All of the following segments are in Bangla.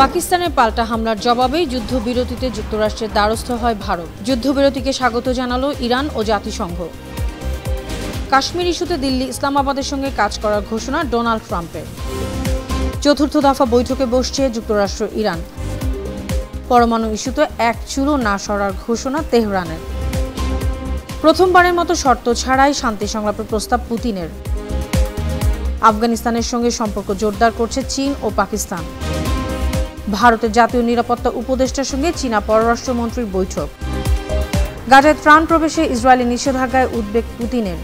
পাকিস্তানের পাল্টা হামলার জবাবেই যুদ্ধবিরতিতে যুক্তরাষ্ট্রের দ্বারস্থ হয় ভারত। যুদ্ধবিরতিকে স্বাগত জানালো ইরান ও জাতিসংঘ। কাশ্মীর ইস্যুতে দিল্লি ইসলামাবাদের সঙ্গে কাজ করার ঘোষণা ডোনাল্ড ট্রাম্পের। চতুর্থ দফা বৈঠকে বসছে যুক্তরাষ্ট্র ইরান। পরমাণু ইস্যুতে এক চুলও না সরার ঘোষণা তেহরানের। প্রথমবারের মতো শর্ত ছাড়াই শান্তি সংলাপের প্রস্তাব পুতিনের। আফগানিস্তানের সঙ্গে সম্পর্ক জোরদার করছে চীন ও পাকিস্তান। ভারতের জাতীয় নিরাপত্তা উপদেষ্টার সঙ্গে চীনা পররাষ্ট্রমন্ত্রীর বৈঠক। গাজায় ত্রাণ প্রবেশে ইসরায়েলি নিষেধাজ্ঞায় উদ্বেগ পুতিনের।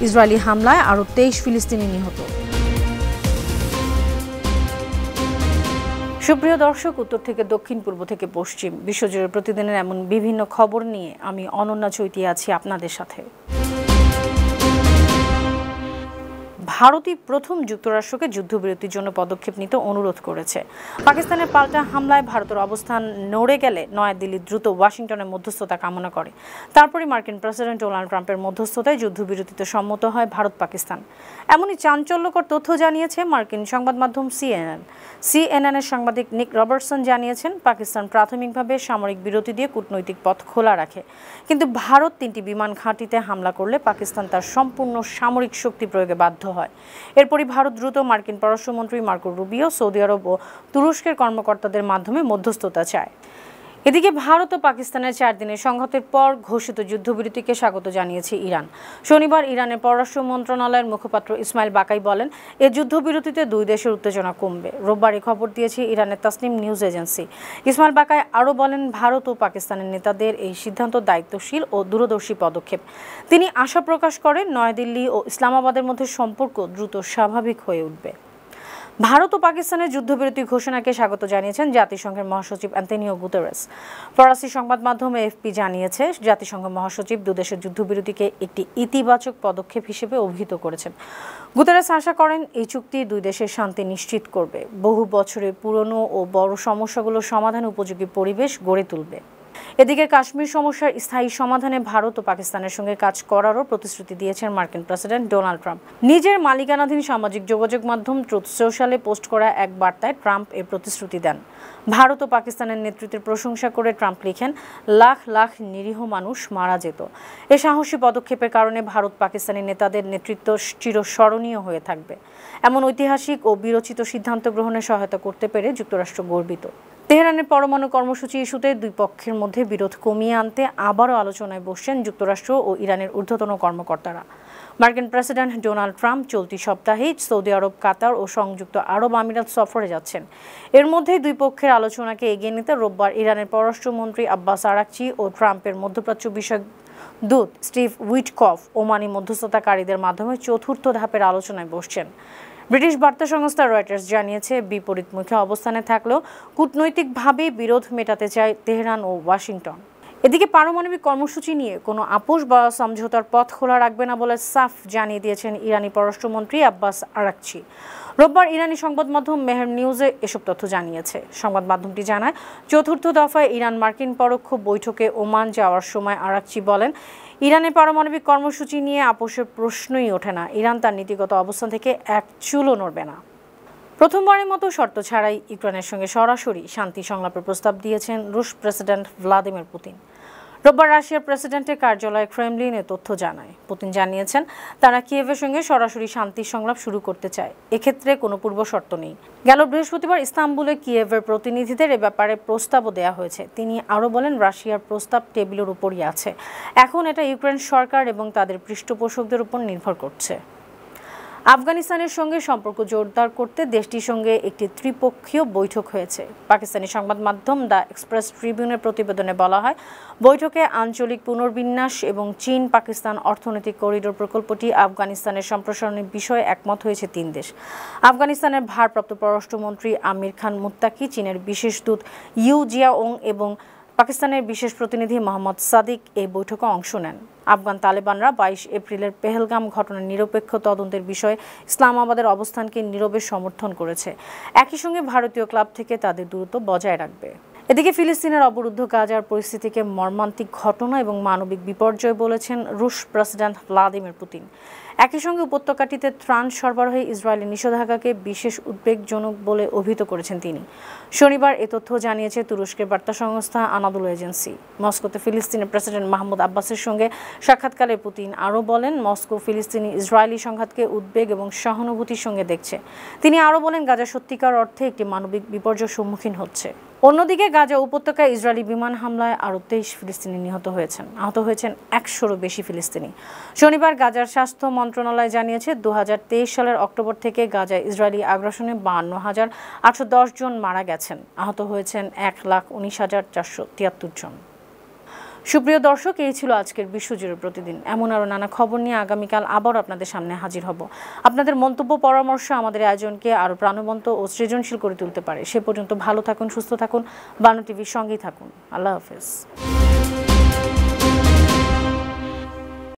ইসরায়েলি হামলায় আরও 23 ফিলিস্তিনি নিহত। সুপ্রিয় দর্শক, উত্তর থেকে দক্ষিণ, পূর্ব থেকে পশ্চিম, বিশ্বজুড়ে প্রতিদিনের এমন বিভিন্ন খবর নিয়ে আমি অনন্যা চৈতি আছি আপনাদের সাথে। ভারতই প্রথম যুক্তরাষ্ট্রকে যুদ্ধবিরতির জন্য পদক্ষেপ নিতে অনুরোধ করেছে। পাকিস্তানের পাল্টা হামলায় ভারতের অবস্থান নড়ে গেলে নয়াদিল্লি দ্রুত ওয়াশিংটনের মধ্যস্থতা কামনা করে। তারপরই মার্কিন প্রেসিডেন্ট ডোনাল্ড ট্রাম্পের মধ্যস্থতায় যুদ্ধবিরতিতে সম্মত হয় ভারত পাকিস্তান। এমনই চাঞ্চল্যকর তথ্য জানিয়েছে মার্কিন সংবাদ মাধ্যম সিএনএনের সাংবাদিক নিক রবার্টসন জানিয়েছেন, পাকিস্তান প্রাথমিকভাবে সামরিক বিরতি দিয়ে কূটনৈতিক পথ খোলা রাখে, কিন্তু ভারত 3টি বিমান ঘাঁটিতে হামলা করলে পাকিস্তান তার সম্পূর্ণ সামরিক শক্তি প্রয়োগে বাধ্য হয়। এরপরই ভারত দ্রুত মার্কিন পররাষ্ট্রমন্ত্রী মার্কো রুবিও, সৌদি আরব ও তুরস্কের কর্মকর্তাদের মাধ্যমে মধ্যস্থতা চায়। এদিকে ভারত ও পাকিস্তানের 4 দিনের সংঘাতের পর ঘোষিত যুদ্ধবিরতিকে স্বাগত জানিয়েছে ইরান। শনিবার ইরানের পররাষ্ট্র মন্ত্রণালয়ের মুখপাত্র ইসমাইল বাকাই বলেন, এ যুদ্ধবিরতিতে দুই দেশের উত্তেজনা কমবে। রোববার এই খবর দিয়েছে ইরানের তাসনিম নিউজ এজেন্সি। ইসমাইল বাকাই আরও বলেন, ভারত ও পাকিস্তানের নেতাদের এই সিদ্ধান্ত দায়িত্বশীল ও দূরদর্শী পদক্ষেপ। তিনি আশা প্রকাশ করেন, নয়াদিল্লি ও ইসলামাবাদের মধ্যে সম্পর্ক দ্রুত স্বাভাবিক হয়ে উঠবে। ভারত ও পাকিস্তানের যুদ্ধবিরতি ঘোষণাকে স্বাগত জানিয়েছেন জাতিসংঘের মহাসচিব অ্যান্তোনিও গুতেরেস। ফরাসি সংবাদ মাধ্যম এএফপি জানিয়েছে, জাতিসংঘ মহাসচিব দুদেশের যুদ্ধবিরতিকে একটি ইতিবাচক পদক্ষেপ হিসেবে অভিহিত করেছেন। গুতেরেস আশা করেন, এই চুক্তি দুই দেশের শান্তি নিশ্চিত করবে, বহু বছরের পুরনো ও বড় সমস্যাগুলোর সমাধান উপযোগী পরিবেশ গড়ে তুলবে। এদিকে কাশ্মীর সমস্যার স্থায়ী সমাধানে ভারত ও পাকিস্তানের সঙ্গে কাজ করারও প্রতিশ্রুতি দিয়েছেন মার্কিন প্রেসিডেন্ট ডোনাল্ড ট্রাম্প। নিজের মালিকানাধীন সামাজিক যোগাযোগ মাধ্যম ট্রুথ সোশ্যালে পোস্ট করা এক বার্তায় ট্রাম্প এ প্রতিশ্রুতি দেন। ভারত ও পাকিস্তানের নেতৃত্বের প্রশংসা করে ট্রাম্প লিখেন, লাখ লাখ নিরীহ মানুষ মারা যেত। এ সাহসী পদক্ষেপের কারণে ভারত পাকিস্তানি নেতাদের নেতৃত্ব চিরস্মরণীয় হয়ে থাকবে। এমন ঐতিহাসিক ও বীরোচিত সিদ্ধান্ত গ্রহণে সহায়তা করতে পেরে যুক্তরাষ্ট্র গর্বিত। তেহরানের পরমাণু কর্মসূচি ইস্যুতে দুই পক্ষের মধ্যে বিরোধ কমিয়ে আনতে আবারও আলোচনায় বসছেন যুক্তরাষ্ট্র ও ইরানের ঊর্ধ্বতন কর্মকর্তারা। মার্কিন প্রেসিডেন্ট ডোনাল্ড ট্রাম্প চলতি সপ্তাহেই সৌদি আরব, কাতার ও সংযুক্ত আরব আমিরাত সফরে যাচ্ছেন। এর মধ্যেই দুই পক্ষের আলোচনাকে এগিয়ে নিতে রোববার ইরানের পররাষ্ট্রমন্ত্রী আব্বাস আরাকচি ও ট্রাম্পের মধ্যপ্রাচ্য বিষয়ক দূত স্টিভ উইটকফ ওমানি মধ্যস্থতাকারীদের মাধ্যমে চতুর্থ ধাপের আলোচনায় বসছেন। ব্রিটিশ বার্তা সংস্থা রয়টার্স জানিয়েছে, বিপরীতমুখী অবস্থানে থাকলেও কূটনৈতিকভাবে বিরোধ মেটাতে চায় তেহরান ও ওয়াশিংটন। এদিকে পারমাণবিক কর্মসূচি নিয়ে কোনো আপোষ বা সমঝোতার পথ খোলা রাখবে না বলে সাফ জানিয়ে দিয়েছেন ইরানি পররাষ্ট্রমন্ত্রী আব্বাস আরাকচি। রোববার ইরানি সংবাদ মাধ্যম মেহের নিউজে এসব তথ্য জানিয়েছে। সংবাদ মাধ্যমটি জানায়, চতুর্থ দফায় ইরান মার্কিন পরোক্ষ বৈঠকে ওমান যাওয়ার সময় আরাকচি বলেন, ইরানের পারমাণবিক কর্মসূচি নিয়ে আপোষের প্রশ্নই ওঠে না। ইরান তার নীতিগত অবস্থান থেকে এক চুলও নড়বে না। প্রথমবারের মতো শর্ত ছাড়াই ইউক্রেনের সঙ্গে সরাসরি শান্তি সংলাপের প্রস্তাব দিয়েছেন রুশ প্রেসিডেন্ট ভ্লাদিমির পুতিন। রোববার রাশিয়ার প্রেসিডেন্টের কার্যালয় ক্রেমলিন এ তথ্য জানায়। পুতিন জানিয়েছেন, তারা কিয়েভের সঙ্গে সরাসরি শান্তি সংলাপ শুরু করতে চায়। এক্ষেত্রে কোনো পূর্ব শর্ত নেই। গেল বৃহস্পতিবার ইস্তাম্বুলে কিয়েভের প্রতিনিধিদের এ ব্যাপারে প্রস্তাবও দেওয়া হয়েছে। তিনি আরও বলেন, রাশিয়ার প্রস্তাব টেবিলের উপরই আছে। এখন এটা ইউক্রেন সরকার এবং তাদের পৃষ্ঠপোষকদের উপর নির্ভর করছে। আফগানিস্তানের সঙ্গে সম্পর্ক জোরদার করতে দেশটির সঙ্গে একটি ত্রিপক্ষীয় বৈঠক হয়েছে। পাকিস্তানি সংবাদ মাধ্যম দ্য এক্সপ্রেস ট্রিবিউনের প্রতিবেদনে বলা হয়, বৈঠকে আঞ্চলিক পুনর্বিন্যাস এবং চীন পাকিস্তান অর্থনৈতিক করিডোর প্রকল্পটি আফগানিস্তানের সম্প্রসারণের বিষয়ে একমত হয়েছে 3 দেশ। আফগানিস্তানের ভারপ্রাপ্ত পররাষ্ট্রমন্ত্রী আমির খান মুত্তাকি, চীনের বিশেষ দূত ইউ জিয়াওং এবং পাকিস্তানের বিশেষ প্রতিনিধি মোহাম্মদ সাদিক এই বৈঠকে অংশ নেন। আফগান তালেবানরা 22 এপ্রিলের পেহেলগাম ঘটনার নিরপেক্ষ তদন্তের বিষয়ে ইসলামাবাদের অবস্থানকে নীরবে সমর্থন করেছে। একই সঙ্গে ভারতীয় ক্লাব থেকে তাদের দূরত্ব বজায় রাখবে। এদিকে ফিলিস্তিনের অবরুদ্ধ গাজার পরিস্থিতিকে মর্মান্তিক ঘটনা এবং মানবিক বিপর্যয় বলেছেন রুশ প্রেসিডেন্ট ভ্লাদিমির পুতিন। একই সঙ্গে উপত্যকাটিতে ত্রাণ সরবরাহে ইসরায়েলি নিষেধাজ্ঞাকে বিশেষ উদ্বেগজনক বলে অভিহিত করেছেন তিনি। শনিবার এ তথ্য জানিয়েছে তুরস্কের বার্তা সংস্থা আনাদোলু এজেন্সি। মস্কোতে ফিলিস্তিনের প্রেসিডেন্ট মাহমুদ আব্বাসের সঙ্গে সাক্ষাৎকালে পুতিন আরও বলেন, মস্কো ফিলিস্তিনি ইসরায়েলি সংঘাতকে উদ্বেগ এবং সহানুভূতির সঙ্গে দেখছে। তিনি আরও বলেন, গাজা সত্যিকার অর্থে একটি মানবিক বিপর্যয়ের সম্মুখীন হচ্ছে। অন্যদিকে গাজা উপত্যকায় ইসরায়েলি বিমান হামলায় আরও 23 ফিলিস্তিনি নিহত হয়েছেন। আহত হয়েছেন 100-রও বেশি ফিলিস্তিনি। শনিবার গাজার স্বাস্থ্য মন্ত্রণালয় জানিয়েছে, 2023 সালের অক্টোবর থেকে গাজায় ইসরায়েলি আগ্রাসনে 52,810 জন মারা গেছেন। আহত হয়েছেন 1,19,473 জন। সুপ্রিয় দর্শক, এই ছিল আজকের বিশ্বজুড়ে প্রতিদিন। এমন আরও নানা খবর নিয়ে আগামীকাল আবার আপনাদের সামনে হাজির হব। আপনাদের মন্তব্য, পরামর্শ আমাদের আয়োজনকে আরও প্রাণবন্ত ও সৃজনশীল করে তুলতে পারে। সে পর্যন্ত ভালো থাকুন, সুস্থ থাকুন, বানু টিভির সঙ্গেই থাকুন। আল্লাহ হাফেজ।